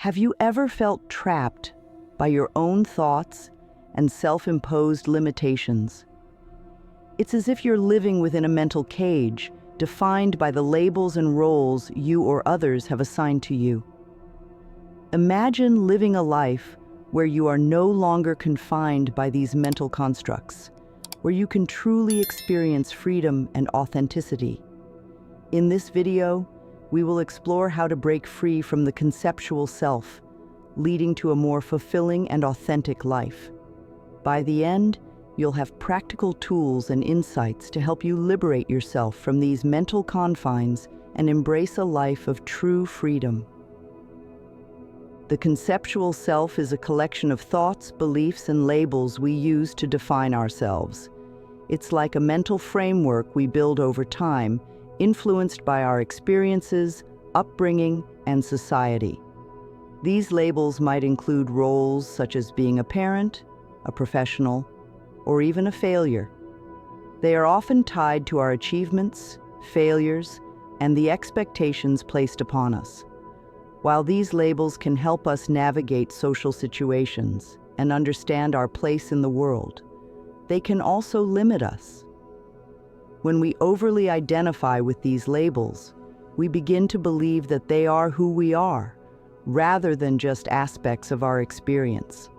Have you ever felt trapped by your own thoughts and self-imposed limitations? It's as if you're living within a mental cage, defined by the labels and roles you or others have assigned to you. Imagine living a life where you are no longer confined by these mental constructs, where you can truly experience freedom and authenticity. In this video, we will explore how to break free from the conceptual self, leading to a more fulfilling and authentic life. By the end, you'll have practical tools and insights to help you liberate yourself from these mental confines and embrace a life of true freedom. The conceptual self is a collection of thoughts, beliefs, and labels we use to define ourselves. It's like a mental framework we build over time, influenced by our experiences, upbringing, and society. These labels might include roles such as being a parent, a professional, or even a failure. They are often tied to our achievements, failures, and the expectations placed upon us. While these labels can help us navigate social situations and understand our place in the world, they can also limit us. When we overly identify with these labels, we begin to believe that they are who we are, rather than just aspects of our experience.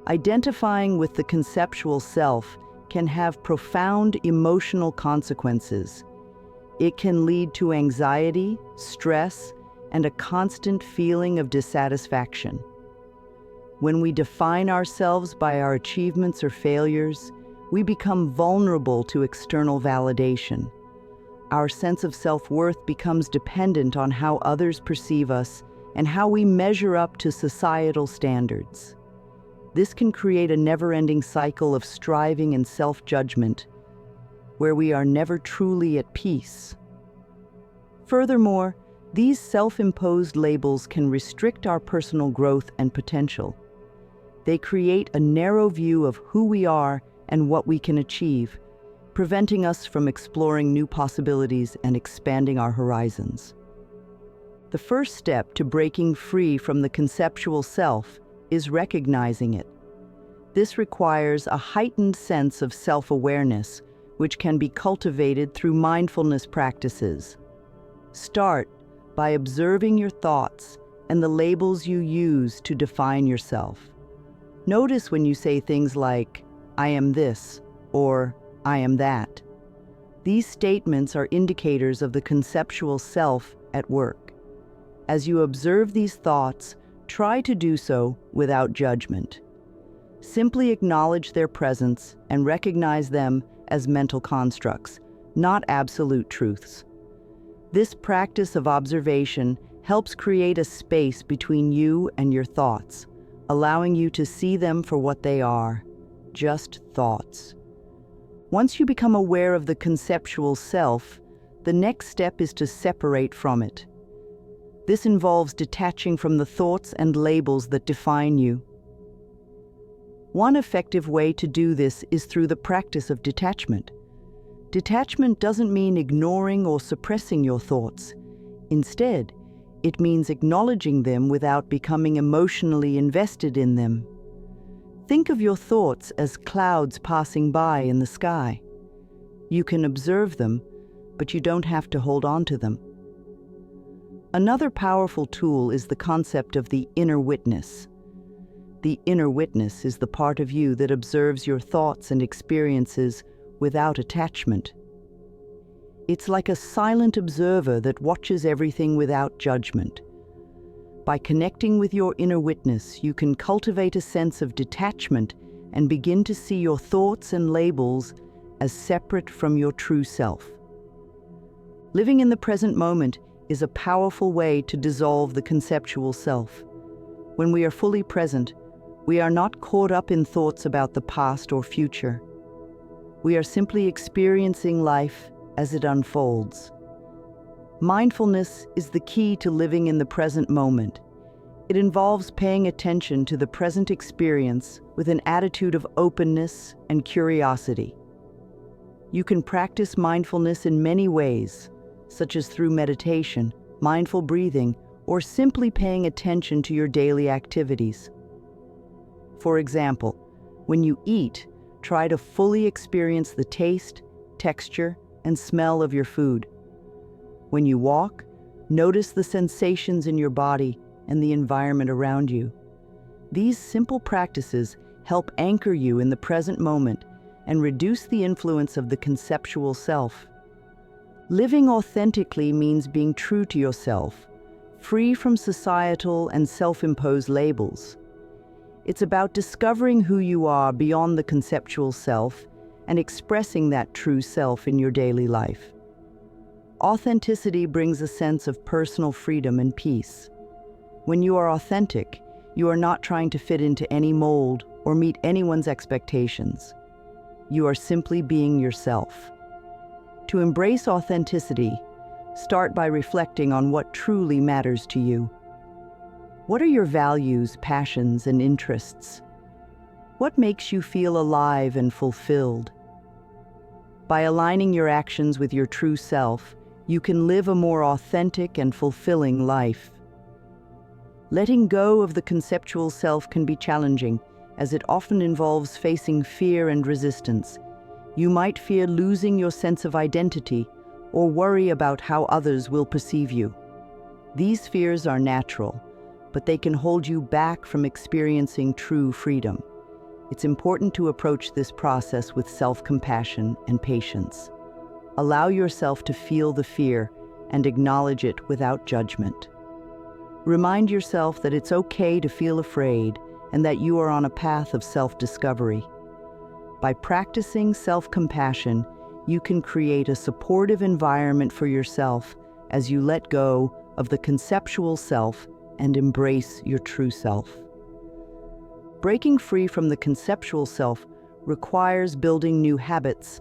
Identifying with the conceptual self can have profound emotional consequences. It can lead to anxiety, stress, and a constant feeling of dissatisfaction. When we define ourselves by our achievements or failures, we become vulnerable to external validation. Our sense of self-worth becomes dependent on how others perceive us and how we measure up to societal standards. This can create a never-ending cycle of striving and self-judgment, where we are never truly at peace. Furthermore, these self-imposed labels can restrict our personal growth and potential. They create a narrow view of who we are and what we can achieve, preventing us from exploring new possibilities and expanding our horizons. The first step to breaking free from the conceptual self is recognizing it. This requires a heightened sense of self-awareness, which can be cultivated through mindfulness practices. Start by observing your thoughts and the labels you use to define yourself. Notice when you say things like, "I am this," or "I am that." These statements are indicators of the conceptual self at work. As you observe these thoughts, try to do so without judgment. Simply acknowledge their presence and recognize them as mental constructs, not absolute truths. This practice of observation helps create a space between you and your thoughts, allowing you to see them for what they are, just thoughts. Once you become aware of the conceptual self, the next step is to separate from it. This involves detaching from the thoughts and labels that define you. One effective way to do this is through the practice of detachment. Detachment doesn't mean ignoring or suppressing your thoughts. Instead, it means acknowledging them without becoming emotionally invested in them. Think of your thoughts as clouds passing by in the sky. You can observe them, but you don't have to hold on to them. Another powerful tool is the concept of the inner witness. The inner witness is the part of you that observes your thoughts and experiences without attachment. It's like a silent observer that watches everything without judgment. By connecting with your inner witness, you can cultivate a sense of detachment and begin to see your thoughts and labels as separate from your true self. Living in the present moment is a powerful way to dissolve the conceptual self. When we are fully present, we are not caught up in thoughts about the past or future. We are simply experiencing life as it unfolds. Mindfulness is the key to living in the present moment. It involves paying attention to the present experience with an attitude of openness and curiosity. You can practice mindfulness in many ways, such as through meditation, mindful breathing, or simply paying attention to your daily activities. For example, when you eat, try to fully experience the taste, texture, and smell of your food. When you walk, notice the sensations in your body and the environment around you. These simple practices help anchor you in the present moment and reduce the influence of the conceptual self. Living authentically means being true to yourself, free from societal and self-imposed labels. It's about discovering who you are beyond the conceptual self and expressing that true self in your daily life. Authenticity brings a sense of personal freedom and peace. When you are authentic, you are not trying to fit into any mold or meet anyone's expectations. You are simply being yourself. To embrace authenticity, start by reflecting on what truly matters to you. What are your values, passions, and interests? What makes you feel alive and fulfilled? By aligning your actions with your true self, you can live a more authentic and fulfilling life. Letting go of the conceptual self can be challenging, as it often involves facing fear and resistance. You might fear losing your sense of identity or worry about how others will perceive you. These fears are natural, but they can hold you back from experiencing true freedom. It's important to approach this process with self-compassion and patience. Allow yourself to feel the fear and acknowledge it without judgment. Remind yourself that it's okay to feel afraid and that you are on a path of self-discovery. By practicing self-compassion, you can create a supportive environment for yourself as you let go of the conceptual self and embrace your true self. Breaking free from the conceptual self requires building new habits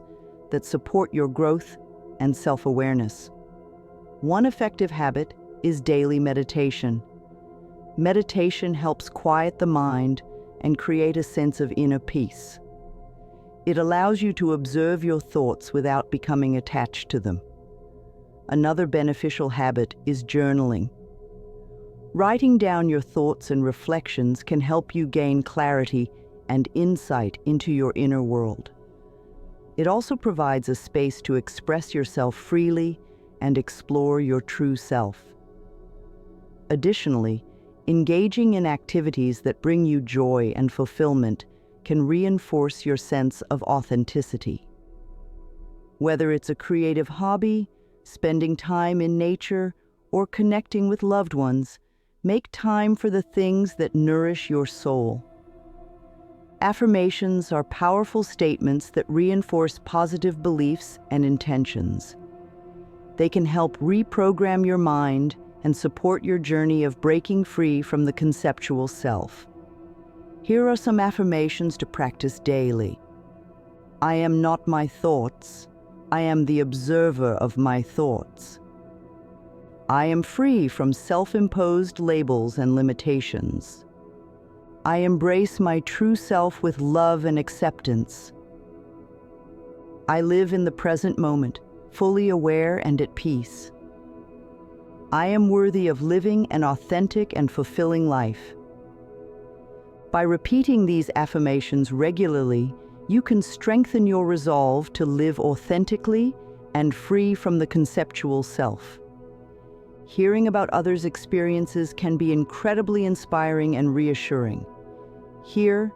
that support your growth and self-awareness. One effective habit is daily meditation. Meditation helps quiet the mind and create a sense of inner peace. It allows you to observe your thoughts without becoming attached to them. Another beneficial habit is journaling. Writing down your thoughts and reflections can help you gain clarity and insight into your inner world. It also provides a space to express yourself freely and explore your true self. Additionally, engaging in activities that bring you joy and fulfillment can reinforce your sense of authenticity. Whether it's a creative hobby, spending time in nature, or connecting with loved ones, make time for the things that nourish your soul. Affirmations are powerful statements that reinforce positive beliefs and intentions. They can help reprogram your mind and support your journey of breaking free from the conceptual self. Here are some affirmations to practice daily. I am not my thoughts. I am the observer of my thoughts. I am free from self-imposed labels and limitations. I embrace my true self with love and acceptance. I live in the present moment, fully aware and at peace. I am worthy of living an authentic and fulfilling life. By repeating these affirmations regularly, you can strengthen your resolve to live authentically and free from the conceptual self. Hearing about others' experiences can be incredibly inspiring and reassuring. Here,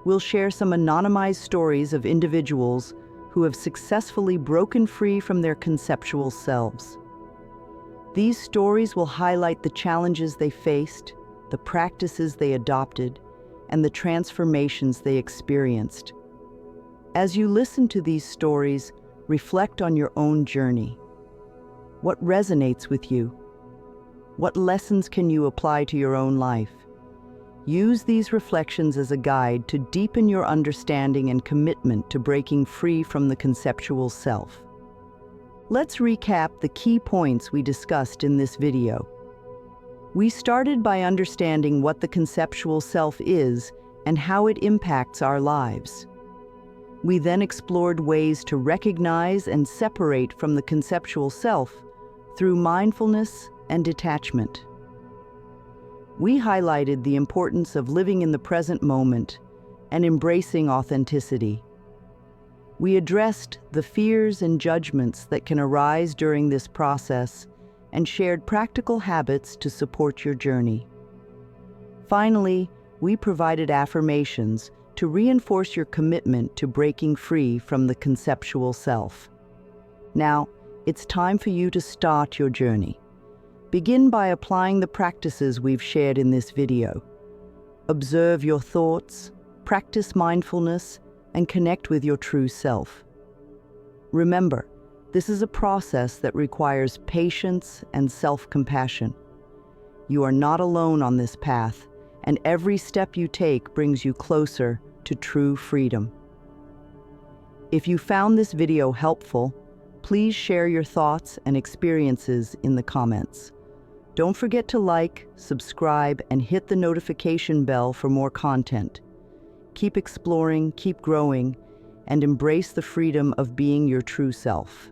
we'll share some anonymized stories of individuals who have successfully broken free from their conceptual selves. These stories will highlight the challenges they faced, the practices they adopted, and the transformations they experienced. As you listen to these stories, reflect on your own journey. What resonates with you? What lessons can you apply to your own life? Use these reflections as a guide to deepen your understanding and commitment to breaking free from the conceptual self. Let's recap the key points we discussed in this video. We started by understanding what the conceptual self is and how it impacts our lives. We then explored ways to recognize and separate from the conceptual self through mindfulness and detachment. We highlighted the importance of living in the present moment and embracing authenticity. We addressed the fears and judgments that can arise during this process and shared practical habits to support your journey. Finally, we provided affirmations to reinforce your commitment to breaking free from the conceptual self. Now, it's time for you to start your journey. Begin by applying the practices we've shared in this video. Observe your thoughts, practice mindfulness, and connect with your true self. Remember, this is a process that requires patience and self-compassion. You are not alone on this path, and every step you take brings you closer to true freedom. If you found this video helpful, please share your thoughts and experiences in the comments. Don't forget to like, subscribe, and hit the notification bell for more content. Keep exploring, keep growing, and embrace the freedom of being your true self.